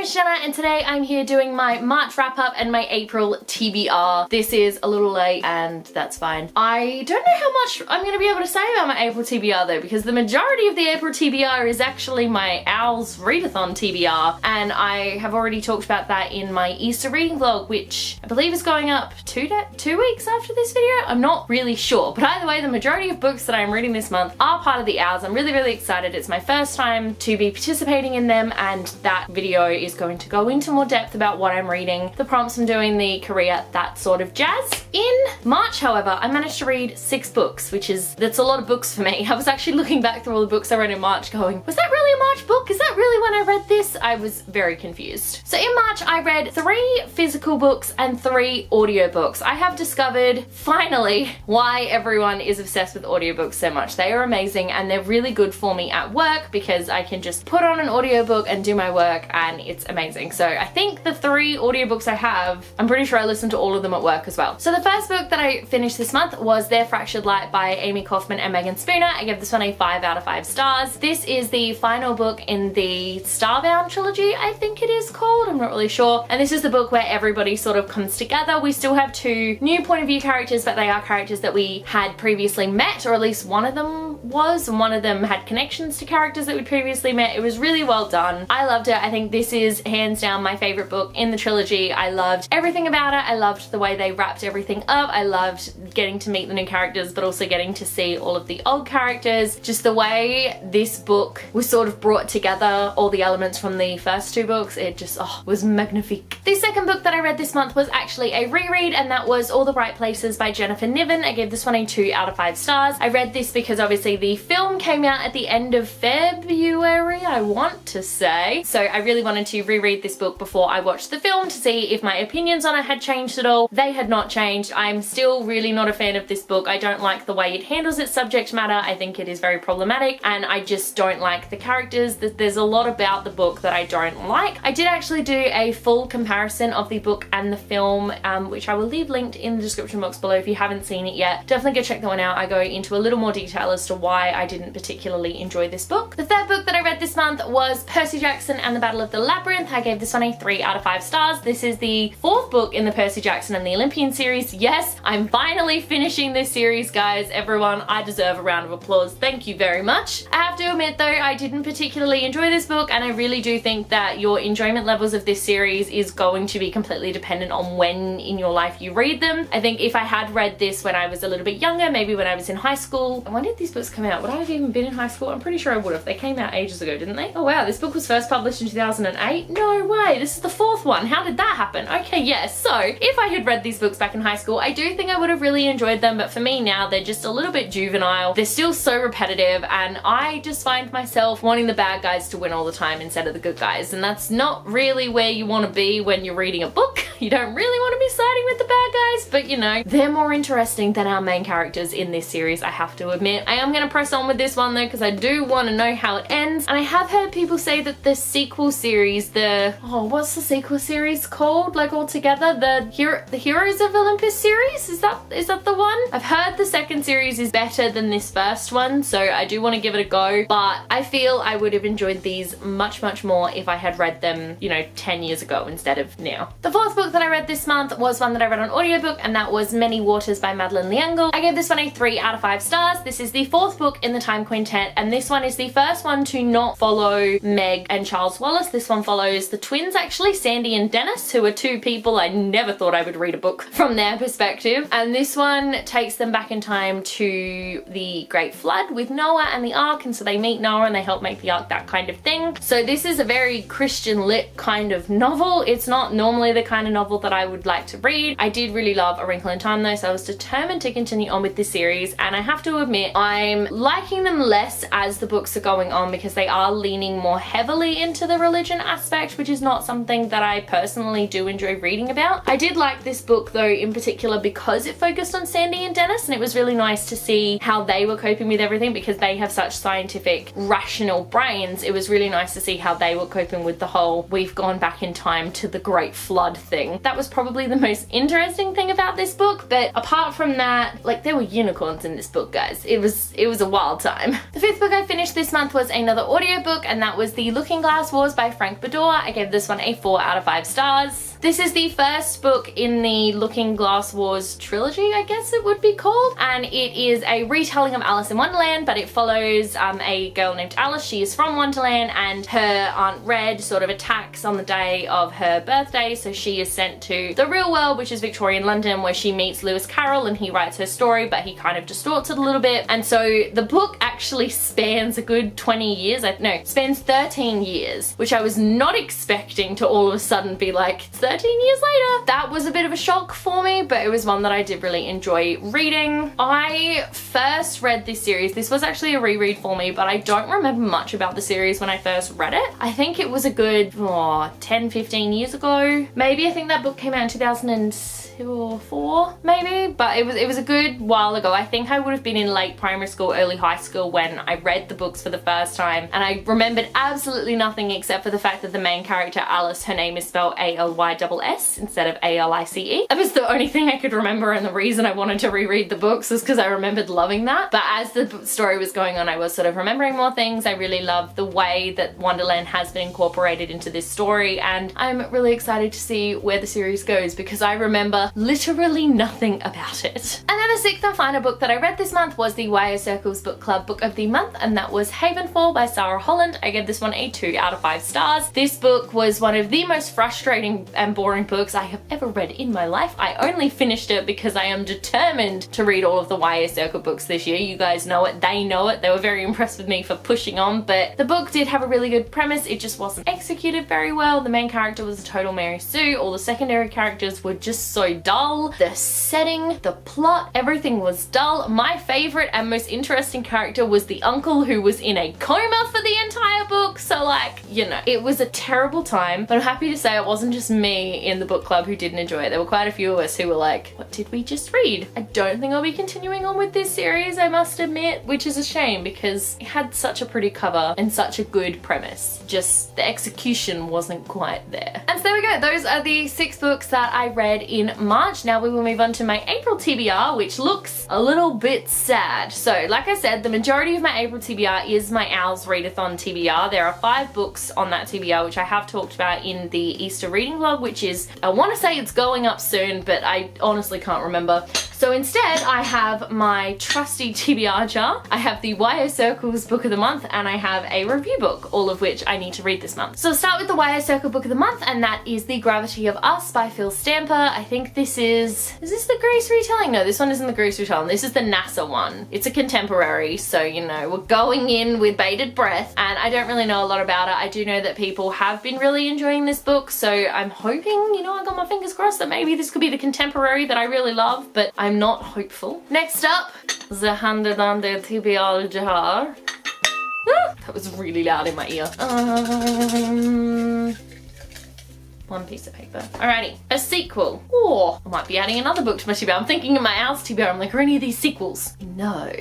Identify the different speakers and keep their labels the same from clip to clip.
Speaker 1: is Jenna and today I'm here doing my March wrap up and my April TBR. This is a little late and that's fine. I don't know how much I'm going to be able to say about my April TBR though, because the majority of the April TBR is actually my Owls Readathon TBR, and I have already talked about that in my Easter reading vlog, which I believe is going up 2 weeks after this video. I'm not really sure, but either way, the majority of books that I'm reading this month are part of the Owls. I'm really excited. It's my first time to be participating in them, and that video is going to go into more depth about what I'm reading, the prompts I'm doing, the career, that sort of jazz. In March, however, I managed to read 6 books, that's a lot of books for me. I was actually looking back through all the books I read in March going, was that really a March book? Is that really when I read this? I was very confused. So in March, I read 3 physical books and 3 audiobooks. I have discovered, finally, why everyone is obsessed with audiobooks so much. They are amazing and they're really good for me at work because I can just put on an audiobook and do my work, and it's amazing. So I think the 3 audiobooks I have, I'm pretty sure I listen to all of them at work as well. So the first book that I finished this month was Their Fractured Light by Amy Kaufman and Megan Spooner. I gave this one a 5 out of 5 stars. This is the final book in the Starbound trilogy, I think it is called. I'm not really sure. And this is the book where everybody sort of comes together. We still have 2 new point of view characters, but they are characters that we had previously met, or at least one of them was, and one of them had connections to characters that we'd previously met. It was really well done. I loved it. I think this is hands down my favorite book in the trilogy. I loved everything about it. I loved the way they wrapped everything up. I loved getting to meet the new characters, but also getting to see all of the old characters. Just the way this book was sort of brought together, all the elements from the first 2 books, it just was magnifique. The second book that I read this month was actually a reread, and that was All the Right Places by Jennifer Niven. I gave this one a 2 out of 5 stars. I read this because obviously the film came out at the end of February, I want to say. So I really wanted to reread this book before I watched the film to see if my opinions on it had changed at all. They had not changed. I'm still really not a fan of this book. I don't like the way it handles its subject matter. I think it is very problematic, and I just don't like the characters. There's a lot about the book that I don't like. I did actually do a full comparison of the book and the film, which I will leave linked in the description box below if you haven't seen it yet. Definitely go check that one out. I go into a little more detail as to why I didn't particularly enjoy this book. The third book that I read this month was Percy Jackson and the Battle of the Labyrinth. I gave this one a 3 out of 5 stars. This is the 4th book in the Percy Jackson and the Olympian series. Yes, I'm finally finishing this series, guys. Everyone, I deserve a round of applause. Thank you very much. I have to admit though, I didn't particularly enjoy this book, and I really do think that your enjoyment levels of this series is going to be completely dependent on when in your life you read them. I think if I had read this when I was a little bit younger, maybe when I was in high school. When did these books come out? Would I have even been in high school? I'm pretty sure I would have. They came out ages ago, didn't they? Oh wow, this book was first published in 2008? No way, this is the 4th one. How did that happen? Okay, yes. So if I had read these books back in high school, I do think I would have really enjoyed them, but for me now, they're just a little bit juvenile. They're still so repetitive, and I just find myself wanting the bad guys to win all the time instead of the good guys, and that's not really where you want to be when you're reading a book. You don't really want to be siding with the bad guys, but you know, they're more interesting than our main characters in this series, I have to admit. I am going to press on with this one though, because I do want to know how it ends, and I have heard people say that the sequel series, what's the sequel series called, like altogether? The Heroes of Olympus series? Is that the one? I've heard the second series is better than this first one, so I do want to give it a go, but I feel I would have enjoyed these much more if I had read them, you know, 10 years ago instead of now. The 4th book that I read this month was one that I read on audiobook, and that was Many Waters by Madeleine L'Engle. I gave this one a 3 out of 5 stars. This is the 4th book in the Time Quintet, and this one is the first one to not follow Meg and Charles Wallace. This one follows the twins, actually, Sandy and Dennis, who are 2 people I never thought I would read a book from their perspective. And this one takes them back in time to the Great Flood with Noah and the Ark, and so they meet Noah and they help make the Ark, that kind of thing. So this is a very Christian lit kind of novel. It's not normally the kind of novel that I would like to read. I did really love A Wrinkle in Time though, so I was determined to continue on with this series, and I have to admit I'm liking them less as the books are going on because they are leaning more heavily into the religion aspect, which is not something that I personally do enjoy reading about. I did like this book though in particular because it focused on Sandy and Dennis, and it was really nice to see how they were coping with everything because they have such scientific, rational brains. It was really nice to see how they were coping with the whole we've gone back in time to the Great Flood thing. That was probably the most interesting thing about this book, but apart from that, like, there were unicorns in this book, guys. It was it was a wild time. The fifth book I finished this month was another audiobook, and that was The Looking Glass Wars by Frank Bador. I gave this one a 4 out of 5 stars. This is the first book in the Looking Glass Wars trilogy, I guess it would be called, and it is a retelling of Alice in Wonderland, but it follows a girl named Alice. She is from Wonderland, and her Aunt Red sort of attacks on the day of her birthday, so she is sent to the real world, which is Victorian London, where she meets Lewis Carroll, and he writes her story, but he kind of distorts it a little bit. And so the book actually spans a good 20 years, spans 13 years, which I was not expecting to all of a sudden be like 13 years later. That was a bit of a shock for me, but it was one that I did really enjoy reading. I first read this series, this was actually a reread for me, but I don't remember much about the series when I first read it. I think it was a good 10-15 years ago. Maybe I think that book came out in 2002 or 4 maybe, but it was a good while ago. I think I would have been in late primary school, early high school when I read the books for the first time, and I remembered absolutely nothing except for the fact that the main character Alice, her name is spelled A-L-Y-S-S instead of A-L-I-C-E. That was the only thing I could remember, and the reason I wanted to reread the books was because I remembered loving that. But as the story was going on, I was sort of remembering more things. I really love the way that Wonderland has been incorporated into this story, and I'm really excited to see where the series goes because I remember literally nothing about it. And then the sixth and final book that I read this month was the YA Circles Book Club Book of the Month, and that was Havenfall by Sarah Holland. I gave this one a 2 out of 5 stars. This book was one of the most frustrating and boring books I have ever read in my life. I only finished it because I am determined to read all of the YA Circle books this year. You guys know it, they know it. They were very impressed with me for pushing on, but the book did have a really good premise. It just wasn't executed very well. The main character was a total Mary Sue. All the secondary characters were just so dull. The setting, the plot, everything was dull. My favorite and most interesting character was the uncle who was in a coma for the entire book. So like, you know, it was a terrible time, but I'm happy to say it wasn't just me in the book club who didn't enjoy it. There were quite a few of us who were like, what did we just read? I don't think I'll be continuing on with this series, I must admit, which is a shame because it had such a pretty cover and such a good premise. Just the execution wasn't quite there. And so there we go. Those are the 6 books that I read in March. Now we will move on to my April TBR, which looks a little bit sad. So like I said, the majority of my April TBR is my Owls Readathon TBR. There are 5 books on that TBR, which I have talked about in the Easter reading vlog, which is, I want to say it's going up soon, but I honestly can't remember. So instead, I have my trusty TBR jar. I have the YA Circles Book of the Month, and I have a review book, all of which I need to read this month. So I'll start with the YA Circle Book of the Month, and that is The Gravity of Us by Phil Stamper. I think this is this the Grease retelling? No, this one isn't the Grease retelling. This is the NASA one. It's a contemporary, so you know, we're going in with bated breath, and I don't really know a lot about it. I do know that people have been really enjoying this book, so I'm hoping, you know, I got my fingers crossed that maybe this could be the contemporary that I really love, but I'm not hopeful. Next up, the Handed Under TBR jar. That was really loud in my ear. One piece of paper. Alrighty, a sequel. Or I might be adding another book to my TBR. I'm thinking in my Owls TBR, I'm like, are any of these sequels? No.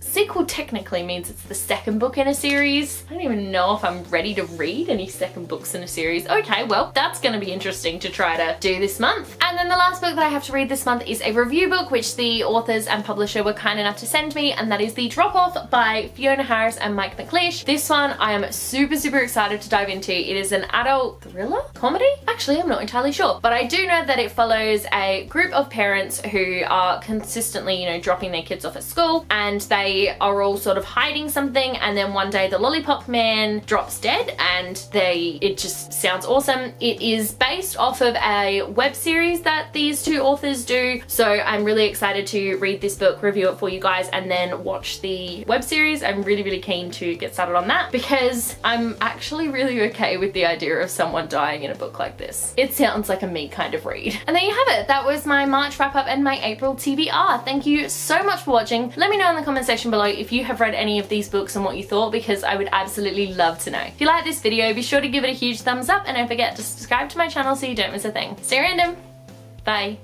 Speaker 1: Sequel technically means it's the second book in a series. I don't even know if I'm ready to read any second books in a series. Okay, well, that's gonna be interesting to try to do this month. And then the last book that I have to read this month is a review book, which the authors and publisher were kind enough to send me, and that is The Drop Off by Fiona Harris and Mike McLeish. This one I am super, super excited to dive into. It is an adult thriller? Comedy? Actually, I'm not entirely sure, but I do know that it follows a group of parents who are consistently, you know, dropping their kids off at school, and they are all sort of hiding something, and then one day the lollipop man drops dead, and it just sounds awesome. It is based off of a web series that these 2 authors do, so I'm really excited to read this book, review it for you guys, and then watch the web series. I'm really, really keen to get started on that because I'm actually really okay with the idea of someone dying in a book like this. It sounds like a me kind of read. And there you have it. That was my March wrap up and my April TBR. Thank you so much for watching. Let me know in the comment section below if you have read any of these books and what you thought, because I would absolutely love to know. If you like this video, be sure to give it a huge thumbs up, and don't forget to subscribe to my channel so you don't miss a thing. Stay random. Bye.